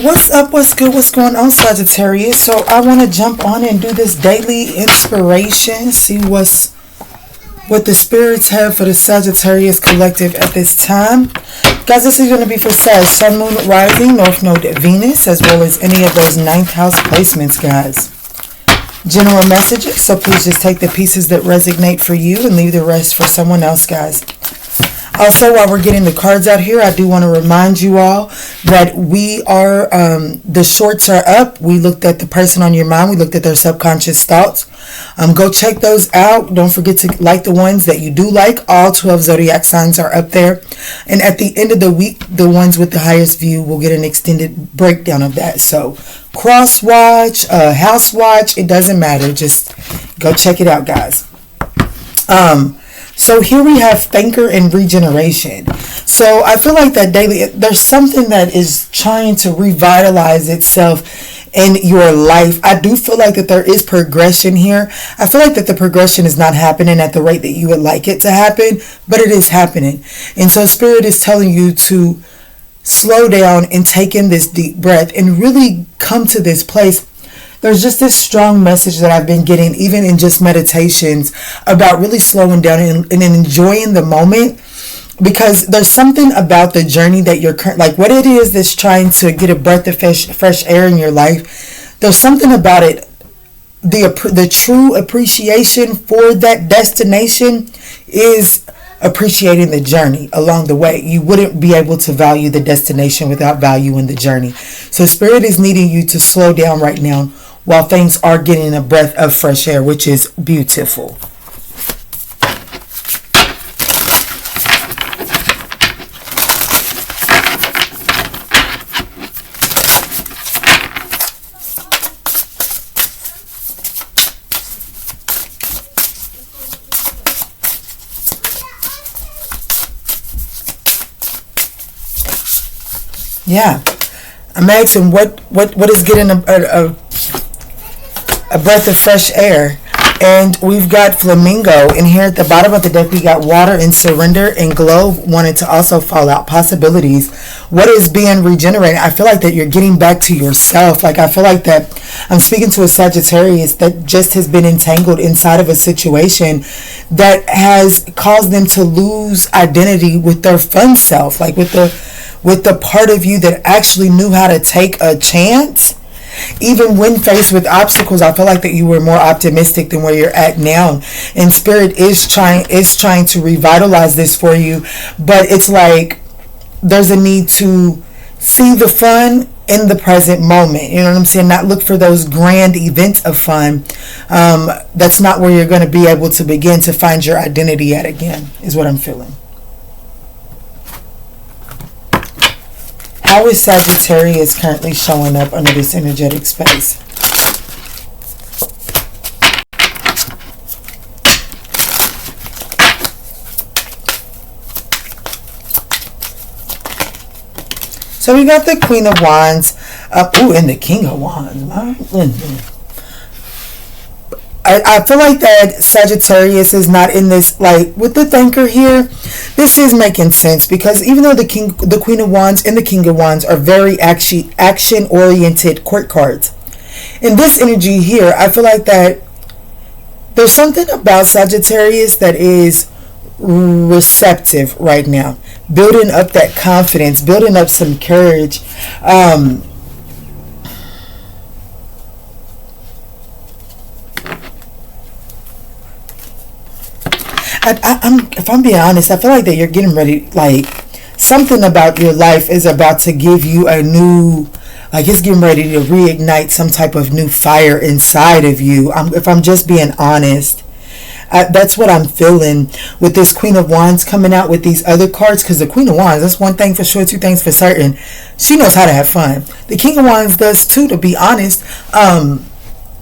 What's up? What's good? What's going on, Sagittarius? So I want to jump on and do this daily inspiration. See what the spirits have for the Sagittarius collective at this time. Guys, this is going to be for Sag, Sun, Moon, Rising, North Node, Venus, as well as any of those ninth house placements, guys. General messages, so please just take the pieces that resonate for you and leave the rest for someone else, guys. Also, while we're getting the cards out here, I do want to remind you all that we are, the shorts are up. We looked at the person on your mind. We looked at their subconscious thoughts. Go check those out. Don't forget to like the ones that you do like. All 12 zodiac signs are up there. And at the end of the week, the ones with the highest view will get an extended breakdown of that. So cross watch, house watch, it doesn't matter. Just go check it out, guys. So here we have thinker and regeneration. So I feel like that daily, there's something that is trying to revitalize itself in your life. I do feel like that there is progression here. I feel like that the progression is not happening at the rate that you would like it to happen, but it is happening. And so Spirit is telling you to slow down and take in this deep breath and really come to this place. There's just this strong message that I've been getting, even in just meditations, about really slowing down and enjoying the moment, because there's something about the journey that you're like what it is that's trying to get a breath of fresh air in your life. There's something about it. The true appreciation for that destination is appreciating the journey along the way. You wouldn't be able to value the destination without valuing the journey. So Spirit is needing you to slow down right now while things are getting a breath of fresh air, which is beautiful. Yeah, I'm asking what is getting a breath of fresh air. And we've got flamingo. And here at the bottom of the deck, we got water and surrender, and globe wanted to also fall out. Possibilities. What is being regenerated? I feel like that you're getting back to yourself. Like I feel like that I'm speaking to a Sagittarius that just has been entangled inside of a situation that has caused them to lose identity with their fun self. Like with the part of you that actually knew how to take a chance. Even when faced with obstacles, I feel like that you were more optimistic than where you're at now. And Spirit is trying to revitalize this for you. But it's like there's a need to see the fun in the present moment. You know what I'm saying? Not look for those grand events of fun. That's not where you're going to be able to begin to find your identity at again, is what I'm feeling. How is Sagittarius currently showing up under this energetic space? So we got the Queen of Wands. And the King of Wands. I feel like that Sagittarius is not in this, like with the thinker here, this is making sense, because even though the Queen of Wands and the King of Wands are very action-oriented court cards, in this energy here, I feel like that there's something about Sagittarius that is receptive right now, building up that confidence, building up some courage. If I'm being honest, I feel like that you're getting ready, like something about your life is about to give you a new, like it's getting ready to reignite some type of new fire inside of you. If I'm just being honest, that's what I'm feeling with this Queen of Wands coming out with these other cards, because the Queen of Wands, that's one thing for sure, two things for certain. She knows how to have fun. The King of Wands does too, to be honest.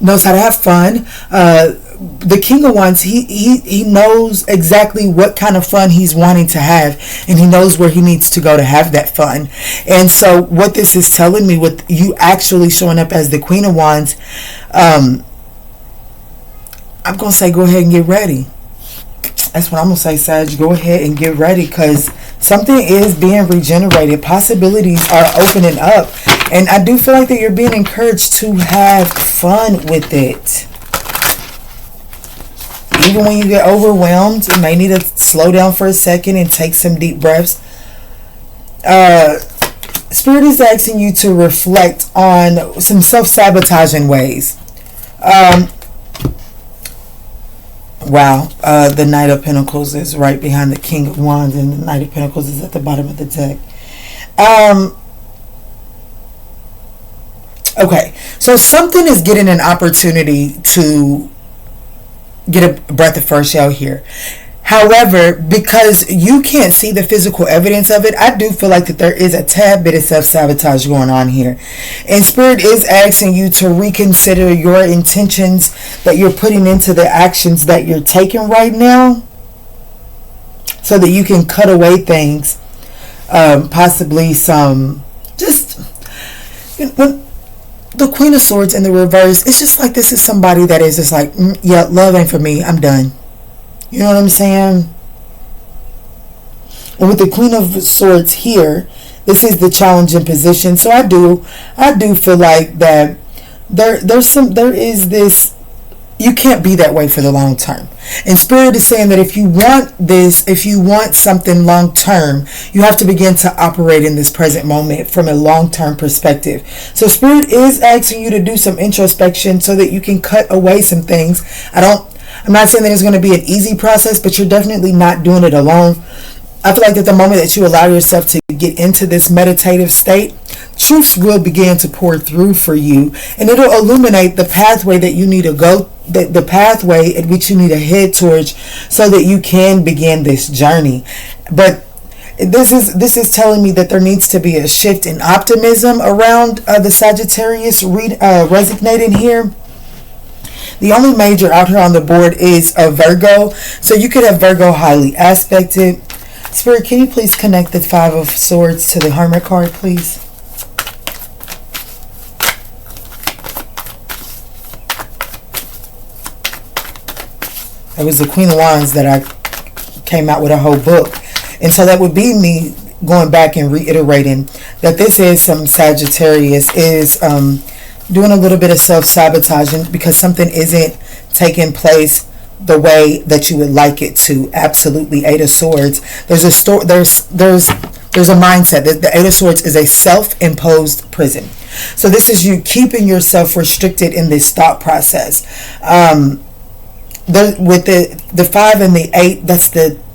Knows how to have fun. The King of Wands, he knows exactly what kind of fun he's wanting to have, and he knows where he needs to go to have that fun. And so what this is telling me, with you actually showing up as the Queen of Wands, I'm going to say go ahead and get ready. That's what I'm going to say, Sag. Go ahead and get ready, because Something is being regenerated. Possibilities are opening up. And I do feel like that you're being encouraged to have fun with it. Even when you get overwhelmed, you may need to slow down for a second and take some deep breaths. Spirit is asking you to reflect on some self-sabotaging ways. Wow, the Knight of Pentacles is right behind the King of Wands, and the Knight of Pentacles is at the bottom of the deck. Okay, so something is getting an opportunity to get a breath of fresh air here. However, because you can't see the physical evidence of it, I do feel like that there is a tad bit of self-sabotage going on here. And Spirit is asking you to reconsider your intentions that you're putting into the actions that you're taking right now, so that you can cut away things. Possibly some, just, when the Queen of Swords in the reverse, it's just like this is somebody that is just like, yeah, love ain't for me, I'm done. You know what I'm saying? And with the Queen of Swords here, this is the challenging position. So I do feel like that there is this, you can't be that way for the long term. And Spirit is saying that if you want this, if you want something long term, you have to begin to operate in this present moment from a long term perspective. So Spirit is asking you to do some introspection so that you can cut away some things. I'm not saying that it's going to be an easy process, but you're definitely not doing it alone. I feel like that the moment that you allow yourself to get into this meditative state, truths will begin to pour through for you, and it'll illuminate the pathway that you need to go, the pathway at which you need to head towards, so that you can begin this journey. But this is telling me that there needs to be a shift in optimism around the Sagittarius resonating here. The only major out here on the board is a Virgo. So you could have Virgo highly aspected. Spirit, can you please connect the Five of Swords to the Hermit card, please? That was the Queen of Wands that I came out with a whole book. And so that would be me going back and reiterating that this is some Sagittarius is doing a little bit of self-sabotaging because something isn't taking place the way that you would like it to. Absolutely. Eight of Swords. There's a mindset that the Eight of Swords is a self-imposed prison. So this is you keeping yourself restricted in this thought process. With the 5 and the 8,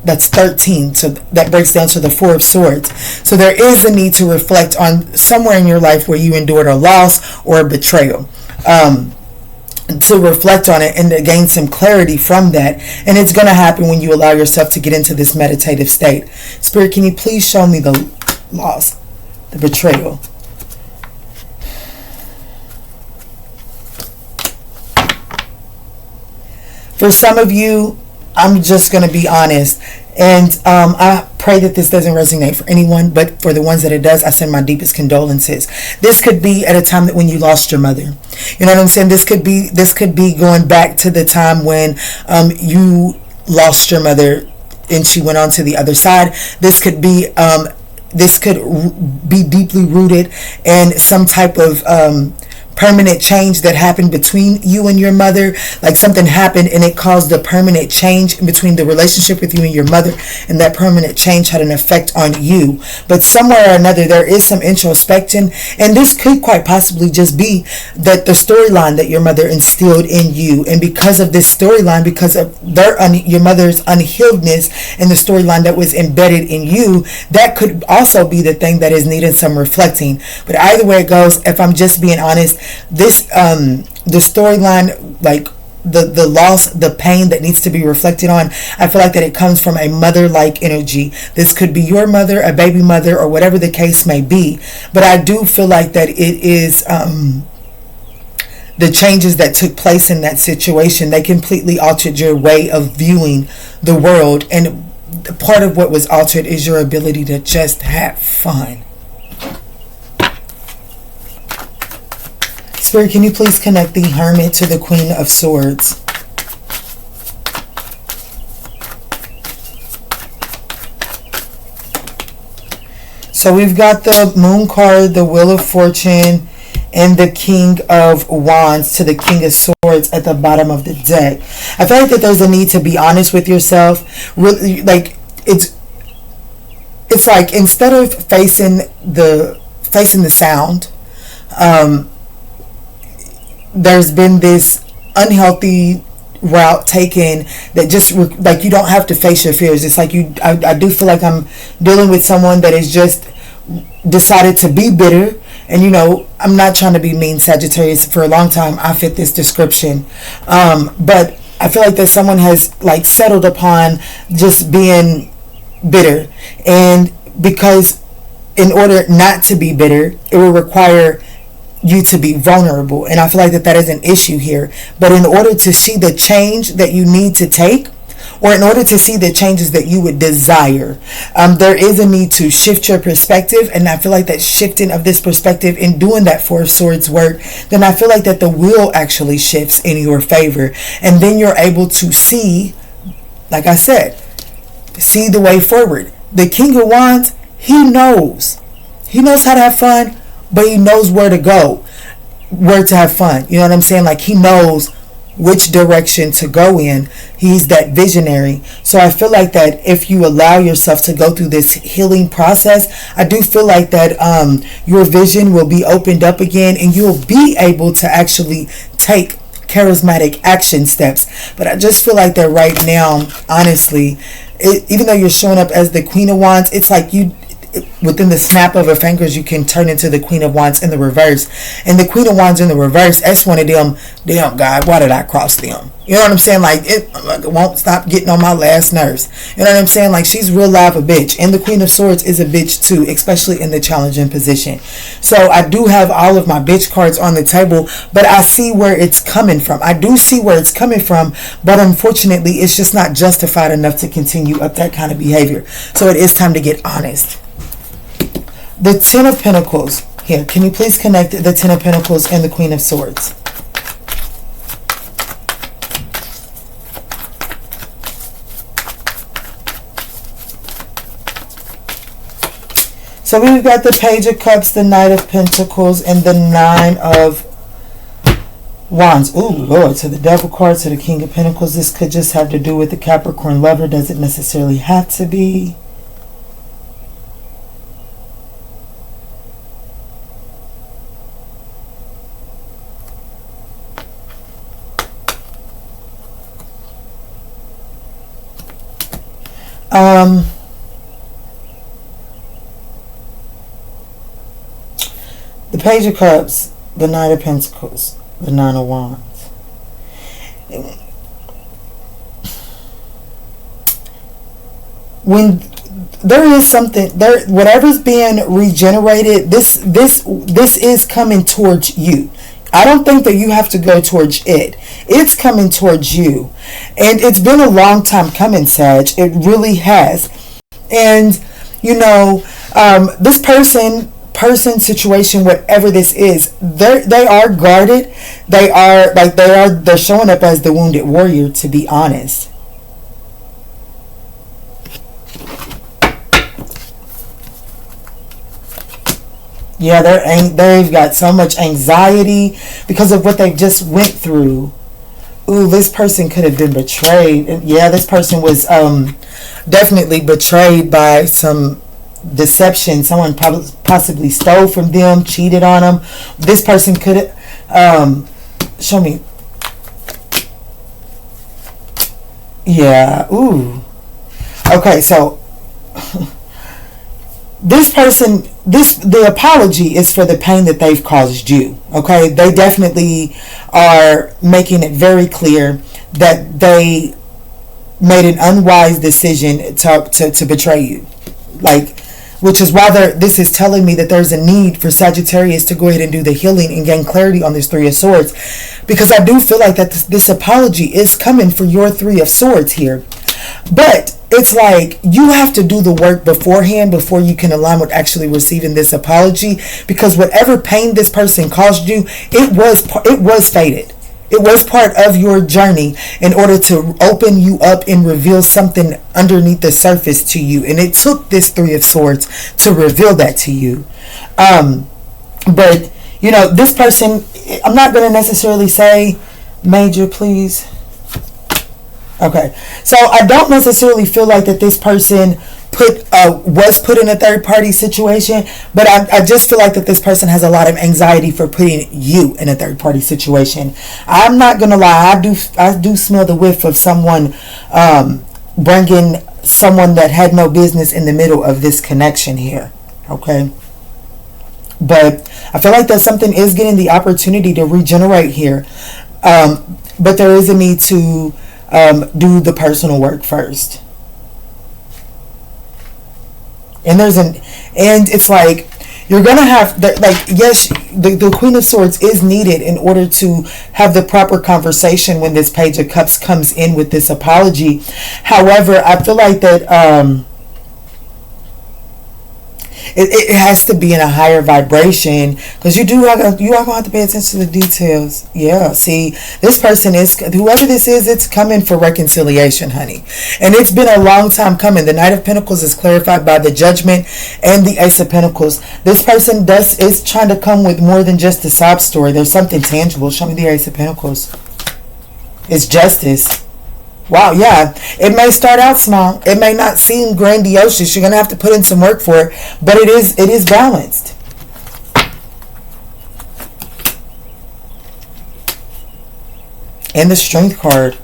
that's 13. So that breaks down to the Four of Swords. So there is a need to reflect on somewhere in your life where you endured a loss or a betrayal. To reflect on it and to gain some clarity from that. And it's going to happen when you allow yourself to get into this meditative state. Spirit, can you please show me the loss, the betrayal? For some of you, I'm just going to be honest, and I pray that this doesn't resonate for anyone, but for the ones that it does, I send my deepest condolences. This could be at a time that when you lost your mother. You know what I'm saying? This could be going back to the time when you lost your mother and she went on to the other side. This could be deeply rooted in some type of permanent change that happened between you and your mother. Like something happened and it caused a permanent change between the relationship with you and your mother, and that permanent change had an effect on you. But somewhere or another there is some introspection, and this could quite possibly just be that the storyline that your mother instilled in you, and because of this storyline, because of your mother's unhealedness and the storyline that was embedded in you, that could also be the thing that is needing some reflecting. But either way it goes, if I'm just being honest, this the storyline, like the loss, the pain that needs to be reflected on, I feel like that it comes from a mother-like energy. This could be your mother, a baby mother, or whatever the case may be. But I do feel like that it is the changes that took place in that situation, they completely altered your way of viewing the world, and part of what was altered is your ability to just have fun. Spirit, can you please connect the Hermit to the Queen of Swords? So we've got the Moon card, the Wheel of Fortune, and the King of Wands to the King of Swords at the bottom of the deck. I feel like that there's a need to be honest with yourself. Really, like it's like instead of facing the sound, there's been this unhealthy route taken that just like you don't have to face your fears. It's like I do feel like I'm dealing with someone that is just decided to be bitter. And I'm not trying to be mean, Sagittarius. For a long time I fit this description, but I feel like that someone has like settled upon just being bitter, and because in order not to be bitter it will require you to be vulnerable, and I feel like that is an issue here. But in order to see the change that you need to take, or in order to see the changes that you would desire, there is a need to shift your perspective. And I feel like that shifting of this perspective in doing that Four of Swords work, then I feel like that the wheel actually shifts in your favor, and then you're able to see, like I said, see the way forward. The King of Wands, he knows how to have fun, but he knows where to go, where to have fun. You know what I'm saying? Like he knows which direction to go in. He's that visionary. So I feel like that if you allow yourself to go through this healing process, I do feel like that your vision will be opened up again, and you'll be able to actually take charismatic action steps. But I just feel like that right now, honestly, even though you're showing up as the Queen of Wands, it's like within the snap of a fingers you can turn into the Queen of Wands in the reverse. And the Queen of Wands in the reverse, that's one of them, damn God, why did I cross them? You know what I'm saying? Like it won't stop getting on my last nerves. You know what I'm saying? Like she's real live a bitch, and the Queen of Swords is a bitch too, especially in the challenging position. So I do have all of my bitch cards on the table, but I see where it's coming from. I do see where it's coming from, but unfortunately it's just not justified enough to continue up that kind of behavior. So it is time to get honest. The Ten of Pentacles. Here, can you please connect the Ten of Pentacles and the Queen of Swords? So we've got the Page of Cups, the Knight of Pentacles, and the Nine of Wands. Ooh, Lord, to the Devil card, to the King of Pentacles. This could just have to do with the Capricorn lover. Doesn't necessarily have to be. The Page of Cups, the Knight of Pentacles, the Nine of Wands. When there is something there, whatever's being regenerated, this is coming towards you. I don't think that you have to go towards it. It's coming towards you. And it's been a long time coming, Sag. It really has. And, this person, situation, whatever this is, they are guarded. They're showing up as the wounded warrior, to be honest. Yeah, they've got so much anxiety because of what they've just went through. Ooh, this person could have been betrayed. And yeah, this person was definitely betrayed by some deception. Someone possibly stole from them, cheated on them. This person could have... show me. Yeah, ooh. Okay, so... this person, the apology is for the pain that they've caused you. Okay, they definitely are making it very clear that they made an unwise decision to betray you. Which is why this is telling me that there's a need for Sagittarius to go ahead and do the healing and gain clarity on this Three of Swords, because I do feel like that this apology is coming for your Three of Swords here. But it's like you have to do the work beforehand before you can align with actually receiving this apology, because whatever pain this person caused you, it was fated. It was part of your journey in order to open you up and reveal something underneath the surface to you. And it took this Three of Swords to reveal that to you. But, you know, this person, I'm not going to necessarily say, Major, please. Okay. So I don't necessarily feel like that this person was put in a third party situation, but I just feel like that this person has a lot of anxiety for putting you in a third party situation. I'm not gonna lie, I do smell the whiff of someone bringing someone that had no business in the middle of this connection here. Okay, but I feel like that something is getting the opportunity to regenerate here, but there is a need to do the personal work first. And it's like you're gonna have yes, the Queen of Swords is needed in order to have the proper conversation when this Page of Cups comes in with this apology. However, I feel like that it has to be in a higher vibration, because you are gonna have to pay attention to the details. Yeah, see, this person whoever this is, it's coming for reconciliation, honey, and it's been a long time coming. The Knight of Pentacles is clarified by the Judgment and the Ace of Pentacles. This person is trying to come with more than just a sob story. There's something tangible. Show me the Ace of Pentacles. It's justice. Wow, yeah. It may start out small. It may not seem grandiose. You're going to have to put in some work for it. But it is balanced. And the Strength card.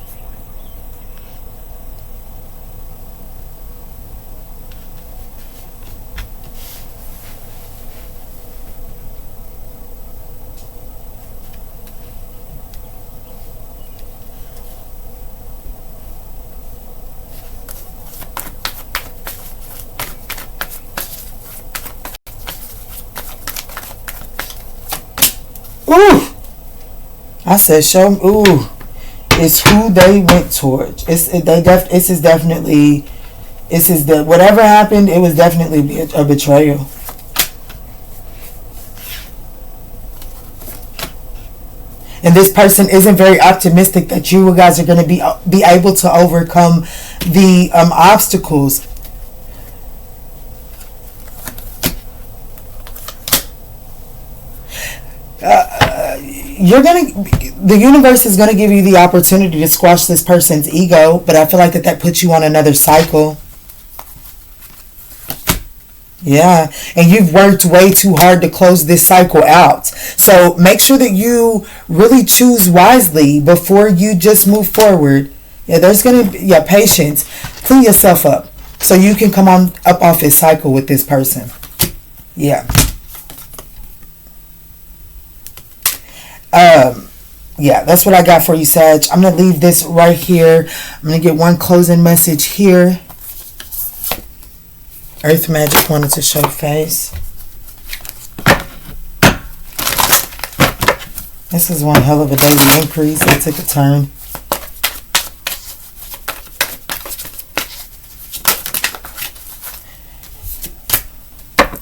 Ooh, I said show them. Ooh, it's who they went towards. This is definitely whatever happened. It was definitely a betrayal. And this person isn't very optimistic that you guys are going to be able to overcome the obstacles. The universe is going to give you the opportunity to squash this person's ego, but I feel like that puts you on another cycle. Yeah, and you've worked way too hard to close this cycle out. So make sure that you really choose wisely before you just move forward. Yeah, there's going to be patience. Clean yourself up so you can come on up off this cycle with this person. Yeah. Yeah, that's what I got for you, Sag. I'm going to leave this right here. I'm going to get one closing message here. Earth Magic wanted to show face. This is one hell of a daily increase. I took a turn.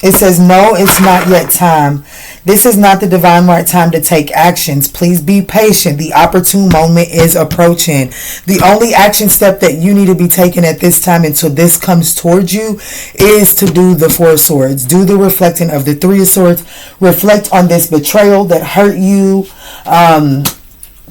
It says, no, it's not yet time. This is not the divine right time to take actions. Please be patient. The opportune moment is approaching. The only action step that you need to be taking at this time until this comes towards you is to do the Four of Swords. Do the reflecting of the Three of Swords. Reflect on this betrayal that hurt you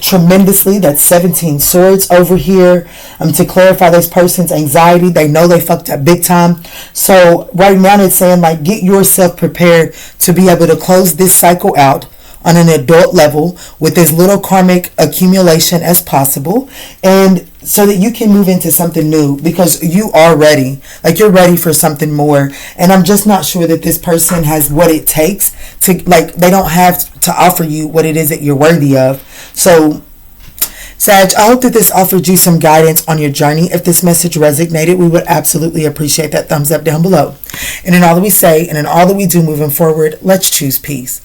tremendously. That's 17 swords over here to clarify this person's anxiety. They know they fucked up big time. So right now it's saying, like, get yourself prepared to be able to close this cycle out on an adult level with as little karmic accumulation as possible, and so that you can move into something new, because you are ready. Like, you're ready for something more. And I'm just not sure that this person has what it takes to, like, they don't have to offer you what it is that you're worthy of. So, Sag, I hope that this offered you some guidance on your journey. If this message resonated, we would absolutely appreciate that thumbs up down below. And in all that we say and in all that we do moving forward, let's choose peace.